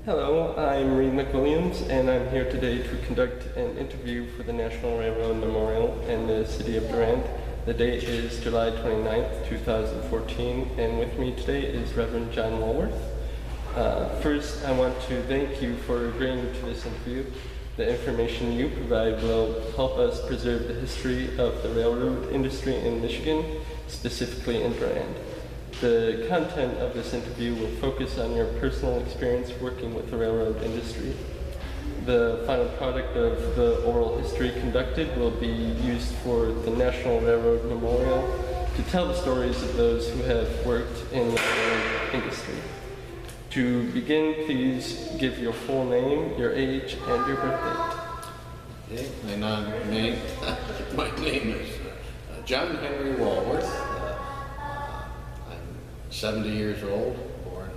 Hello, I'm Reed McWilliams, and I'm here today to conduct an interview for the National Railroad Memorial in the city of Durant. The date is July 29th, 2014, and with me today is Reverend John Walworth. First, I want to thank you for agreeing to this interview. The information you provide will help us preserve the history of the railroad industry in Michigan, specifically in Durant. The content of this interview will focus on your personal experience working with the railroad industry. The final product of the oral history conducted will be used for the National Railroad Memorial to tell the stories of those who have worked in the railroad industry. To begin, please give your full name, your age, and your birth date. Okay, my name is John Henry Walworth. 70 years old, born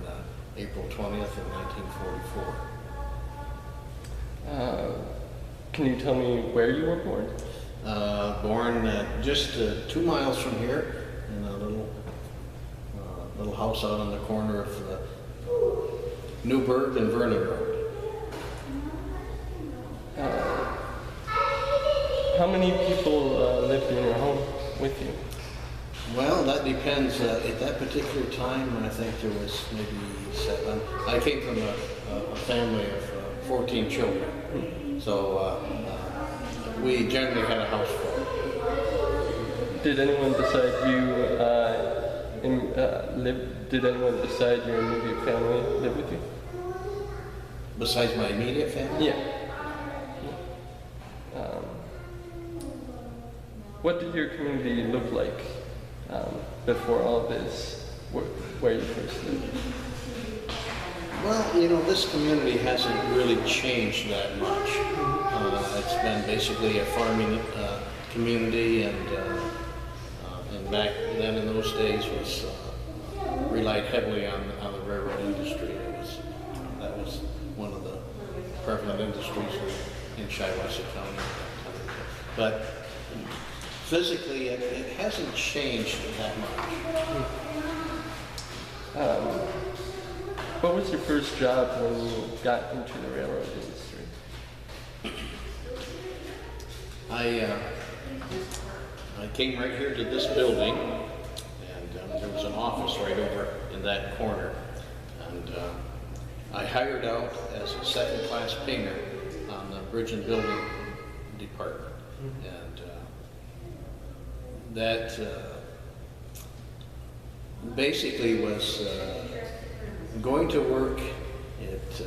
April 20th of 1944. Can you tell me where you were born? Born just 2 miles from here in a little house out on the corner of Newburgh and Vernon Road. How many people lived in your home with you? Well, that depends. At that particular time, I think there was maybe 7. I came from a family of 14 children, so we generally had a house full. Did anyone decide Did anyone decide your immediate family live with you? Besides my immediate family? Yeah. What did your community look like before all this, where you first lived? Well, this community hasn't really changed that much. It's been basically a farming community, and back then in those days was relied heavily on the railroad industry. That was one of the prevalent industries in Shiawassee County. But physically, it hasn't changed that much. What was your first job when you got into the railroad industry? I came right here to this building, and there was an office right over in that corner. And I hired out as a second-class painter on the bridge and building department. And that basically was going to work at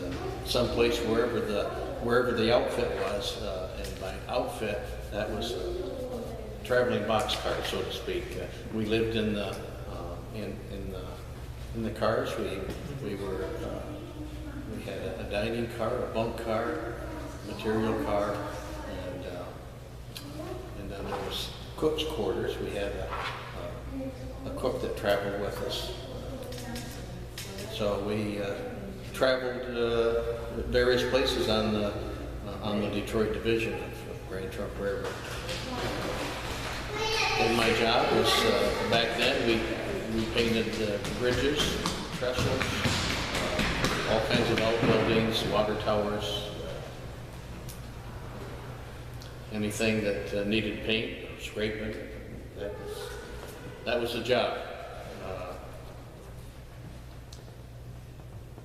some place wherever the outfit was, and by outfit that was a traveling boxcar, so to speak. We lived in the cars. We had a dining car, a bunk car, material car, and then there was cook's quarters. We had a cook that traveled with us. So we traveled various places on the Detroit division of Grand Trunk Railroad. And my job was, back then, we painted bridges, trestles, all kinds of outbuildings, water towers, anything that needed paint or scraping. That was the job.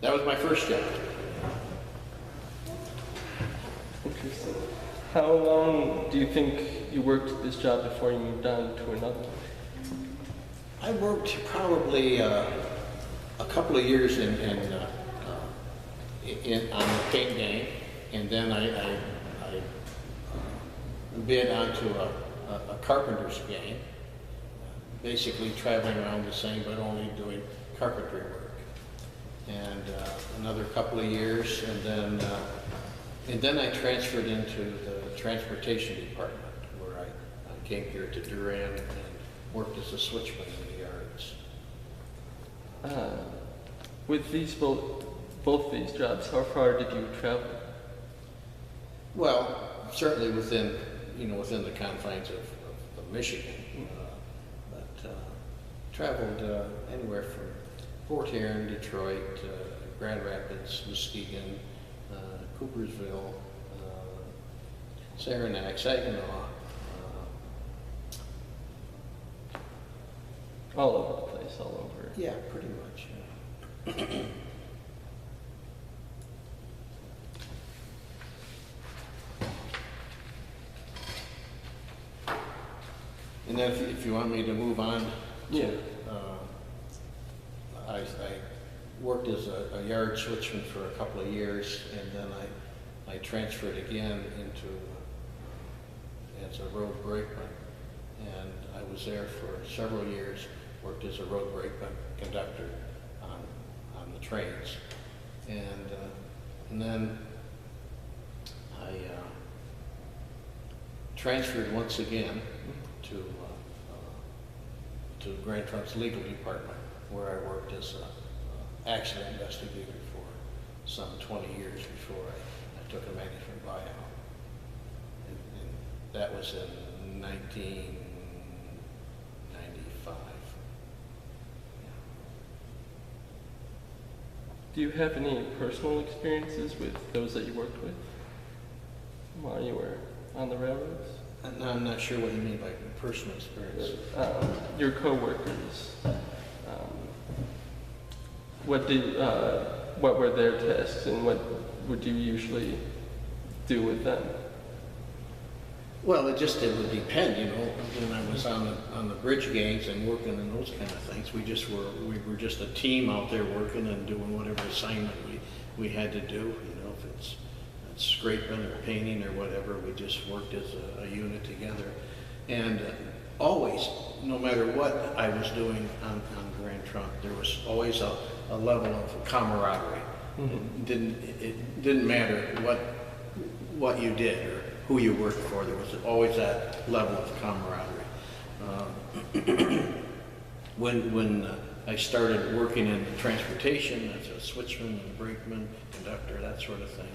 That was my first job. Interesting. How long do you think you worked this job before you moved on to another one? I worked probably a couple of years on the paint gang, and then I bid onto a carpenter's gang, basically traveling around the same but only doing carpentry work. And another couple of years, and then I transferred into the transportation department, where I came here to Durant and worked as a switchman in the yards. With both these jobs, how far did you travel? Well, certainly within the confines of Michigan, but traveled anywhere from Fort Huron, Detroit, Grand Rapids, Muskegon, Coopersville, Saranac, Saginaw, All over the place, all over. yeah, pretty much. Yeah. And then if you want me to move on, Yeah. I worked as a yard switchman for a couple of years, and then I transferred again into as a road brakeman, and I was there for several years. Worked as a road brakeman conductor on the trains, and then I transferred once again to Grand Trunk's legal department, where I worked as an accident investigator for some 20 years before I took a management buyout. And that was in 1995. Yeah. Do you have any personal experiences with those that you worked with while you were on the railroads? I'm not sure what you mean by personal experience. Your coworkers. What were their tasks, and what would you usually do with them? Well, it would depend, you know. When I was on the bridge gangs and working and those kind of things, we were just a team out there working and doing whatever assignment we had to do. You know, if it's scraping or painting or whatever, we just worked as a unit together. And always, no matter what I was doing on Grand Trunk, there was always a level of camaraderie. Mm-hmm. It didn't matter what you did or who you worked for. There was always that level of camaraderie. When I started working in transportation as a switchman and brakeman, conductor, that sort of thing,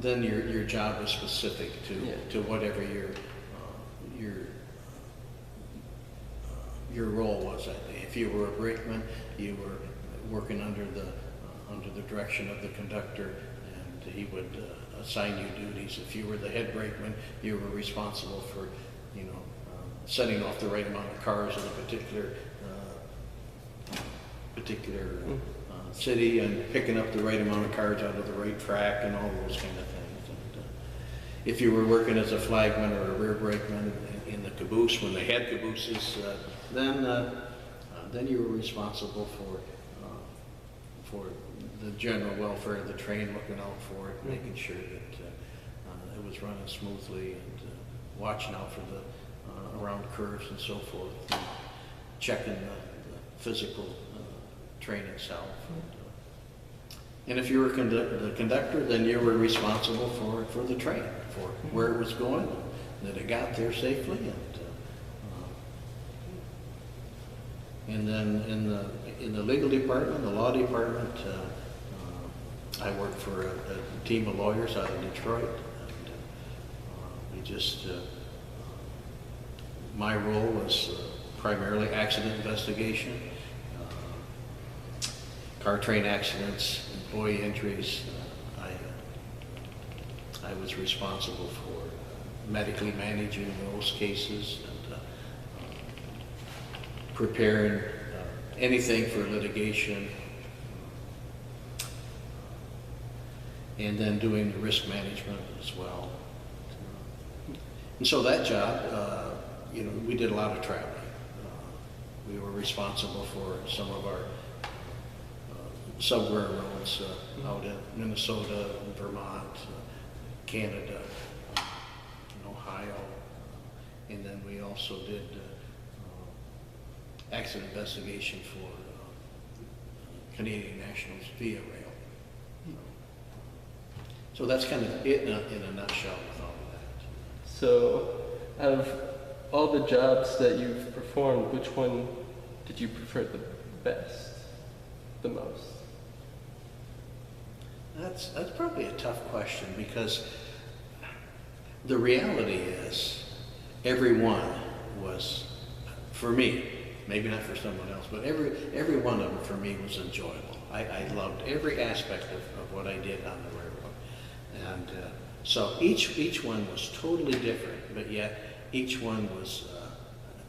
then your job was specific to whatever your role was that day. If you were a brakeman, you were working under the direction of the conductor, and he would assign you duties. If you were the head brakeman, you were responsible for, setting off the right amount of cars in a particular city, and picking up the right amount of cars out of the right track, and all those kind of things. And, if you were working as a flagman or a rear brakeman in the caboose, when they had cabooses, then you were responsible for the general welfare of the train, looking out for it, making sure that it was running smoothly, and watching out for the around curves and so forth, and checking the physical train itself. And if you were the conductor, then you were responsible for the train, for where it was going, that it got there safely, and then in the legal department, the law department, I worked for a team of lawyers out of Detroit. And my role was primarily accident investigation, car train accidents, employee injuries. I was responsible for medically managing those cases and preparing anything for litigation, and then doing the risk management as well. And so that job, we did a lot of traveling. We were responsible for some of our sub-railroads out in Minnesota, Vermont, Canada, and Ohio. And then we also did accident investigation for Canadian Nationals via rail. So that's kind of it in a nutshell with all of that. So, out of all the jobs that you've performed, which one did you prefer the best, the most? That's probably a tough question, because the reality is every one was, for me, maybe not for someone else, but every one of them for me was enjoyable. I loved every aspect of what I did on the railroad. And so each one was totally different, but yet each one was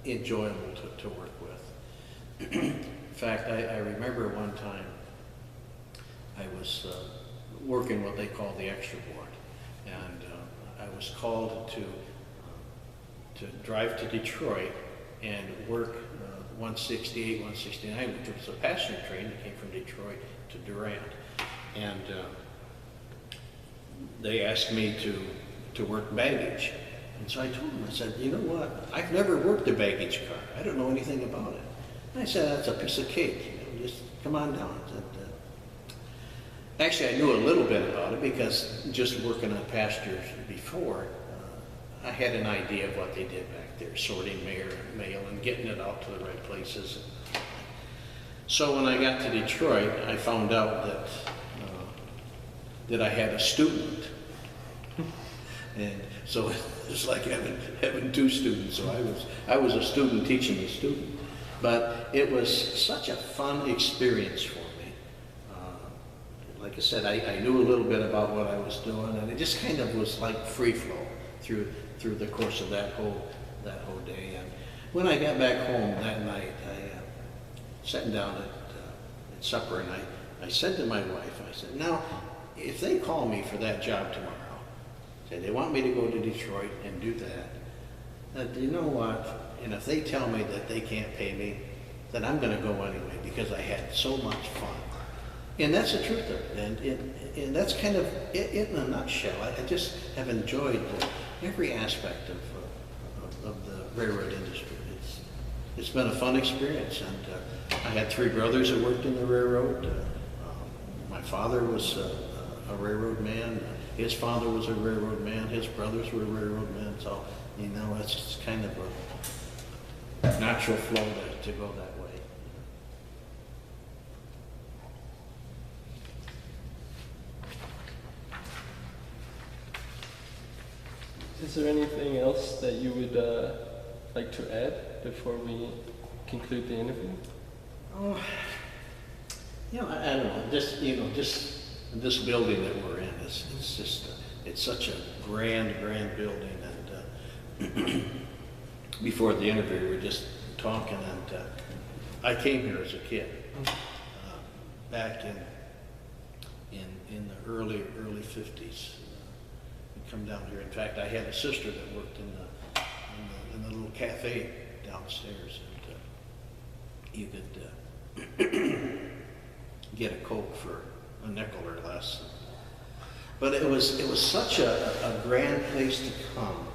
enjoyable to work with. In fact, I remember one time I was working what they call the extra board, and I was called to drive to Detroit and work 168, 169, which was a passenger train that came from Detroit to Durant. And they asked me to work baggage. And so I told them, I said, you know what, I've never worked a baggage car. I don't know anything about it. And I said, that's a piece of cake. You know, just come on down. I said, actually, I knew a little bit about it because just working on pastures before, I had an idea of what they did back there, sorting mail and getting it out to the right places. So when I got to Detroit, I found out that I had a student. And so it's like having two students. So I was a student teaching a student. But it was such a fun experience for me. Like I said, I knew a little bit about what I was doing, and it just kind of was like free flow through the course of that whole day. And when I got back home that night, I sat down at supper, and I said to my wife, I said, now, if they call me for that job tomorrow, say they want me to go to Detroit and do that, you know what? And if they tell me that they can't pay me, then I'm going to go anyway because I had so much fun. And that's the truth of it. And that's kind of it in a nutshell. I just have enjoyed every aspect of the railroad industry. It's been a fun experience. And I had three brothers that worked in the railroad. My father was a railroad man. His father was a railroad man. His brothers were railroad men. So, you know, it's just kind of a natural flow to go that way. Is there anything else that you would like to add before we conclude the interview? Oh, you know, I don't know. Just this building that we're in it's just it's such a grand building. And before the interview, we were just talking, and I came here as a kid back in the early 50s. Come down here. In fact, I had a sister that worked in the little cafe downstairs, and you could get a Coke for a nickel or less. But it was such a grand place to come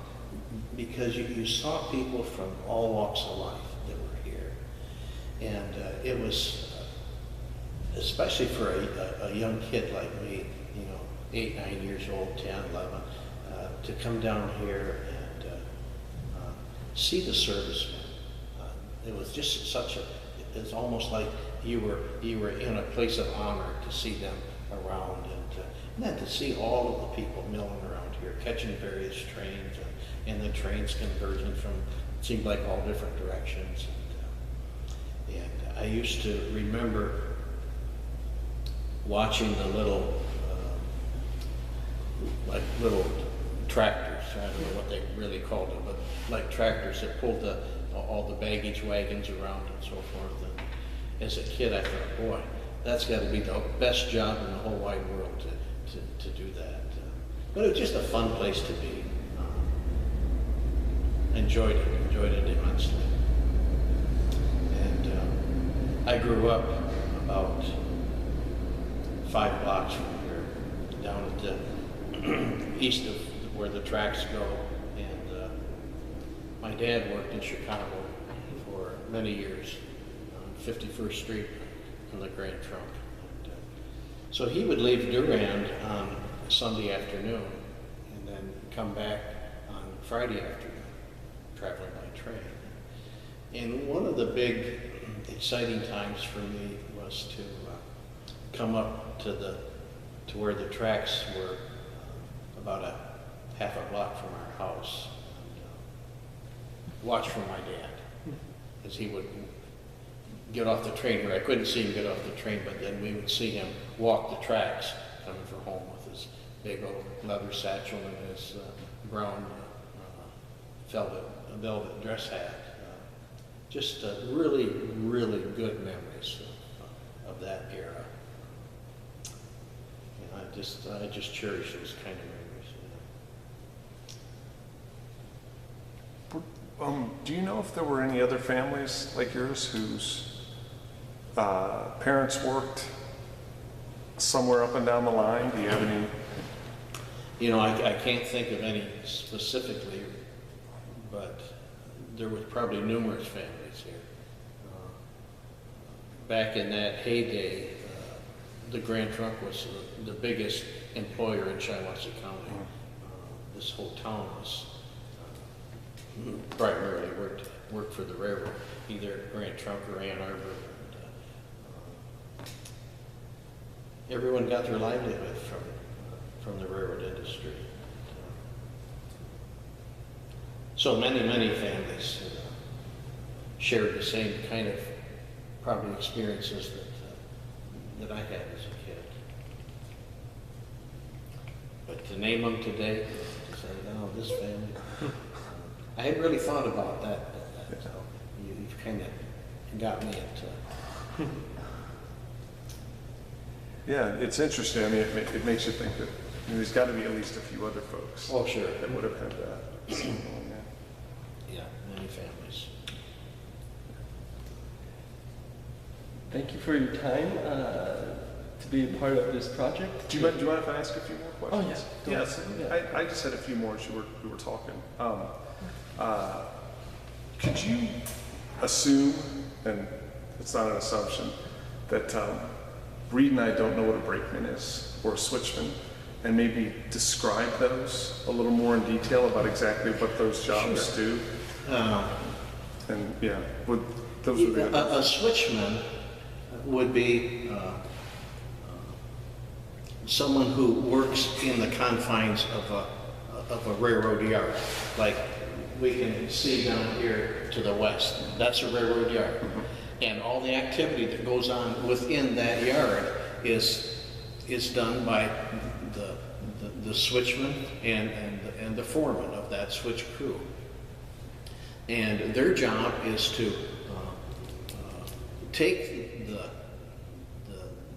because you saw people from all walks of life that were here, and it was especially for a young kid like me, you know, 8, 9 years old, 10, 11. To come down here and see the servicemen. It was just it's almost like you were in a place of honor to see them around, and then to see all of the people milling around here, catching various trains, and the trains converging from, it seemed like all different directions. And I used to remember watching the little tractors. I don't know what they really called them, but like tractors that pulled all the baggage wagons around and so forth. And as a kid, I thought, boy, that's got to be the best job in the whole wide world to do that. But it was just a fun place to be. Enjoyed it immensely. And I grew up about 5 blocks from here, down at the east of where the tracks go, and my dad worked in Chicago for many years on 51st Street on the Grand Trunk. And, so he would leave Durand on Sunday afternoon and then come back on Friday afternoon, traveling by train. And one of the big exciting times for me was to come up to where the tracks were, about a half a block from our house, and watch for my dad, as he would get off the train, where I couldn't see him get off the train, but then we would see him walk the tracks coming from home with his big old leather satchel and his brown velvet dress hat. Just really, really good memories of that era. And I just cherish those kind of memories. Do you know if there were any other families like yours whose parents worked somewhere up and down the line? Do you have any? You know, I can't think of any specifically, but there was probably numerous families here. Back in that heyday, the Grand Trunk was the biggest employer in Shiawassee County. This whole town was primarily worked for the railroad, either Grand Trunk or Ann Arbor. Everyone got their livelihood from the railroad industry. So many families shared the same kind of probably experiences that I had as a kid. But to name them today, to say, oh, this family, I hadn't really thought about that. So you've kind of got me into. Yeah, it's interesting. I mean, it makes you think that there's got to be at least a few other folks. Oh, sure. That would have had that. Yeah, many families. Thank you for your time to be a part of this project. Do you mind if I ask a few more questions? Oh, yeah. Yes. I just had a few more as we were talking. Could you assume, and it's not an assumption, that Reed and I don't know what a brakeman is or a switchman, and maybe describe those a little more in detail about exactly what those jobs do? And yeah, those would be a switchman would be someone who works in the confines of a railroad yard. Like we can see down here to the west, that's a railroad yard. And all the activity that goes on within that yard is done by the switchman and the foreman of that switch crew. And their job is to take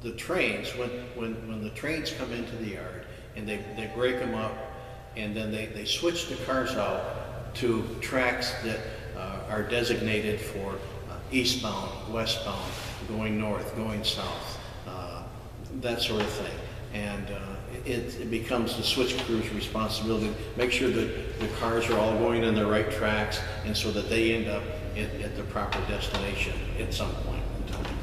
the trains, when the trains come into the yard, and they break them up, and then they switch the cars out to tracks that are designated for eastbound, westbound, going north, going south, that sort of thing. And it becomes the switch crew's responsibility to make sure that the cars are all going in the right tracks, and so that they end up at the proper destination at some point in time.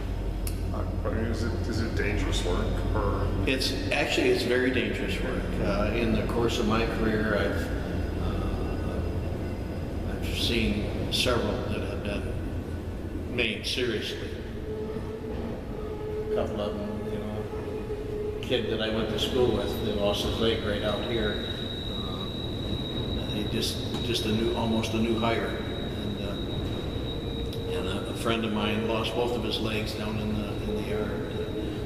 Is it dangerous work, or? It's very dangerous work. In the course of my career, I've seen several that have been maimed seriously. A couple of them, kid that I went to school with that lost his leg right out here. He just almost a new hire, and a friend of mine lost both of his legs down in the yard.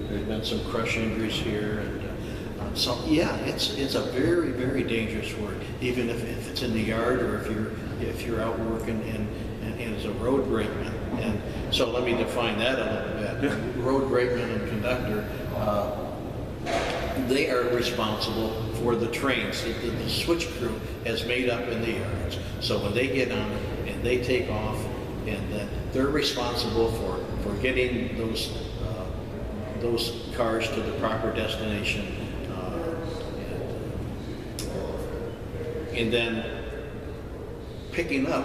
There's been some crush injuries here, and so yeah, it's a very, very dangerous work. Even if it's in the yard, or if you're out working and as a road brakeman. And so let me define that a little bit. Yeah. Road brakeman and conductor. They are responsible for the trains that the switch crew has made up in the yards. So when they get on and they take off, and then they're responsible for getting those cars to the proper destination, and then picking up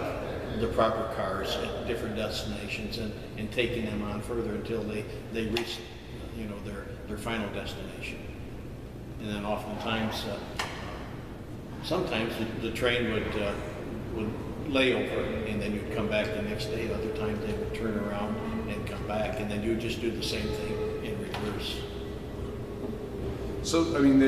the proper cars at different destinations and taking them on further until they reach their final destination. And then oftentimes, sometimes the train would lay over, and then you'd come back the next day. Other times they would turn around and come back, and then you would just do the same thing in reverse. So, I mean,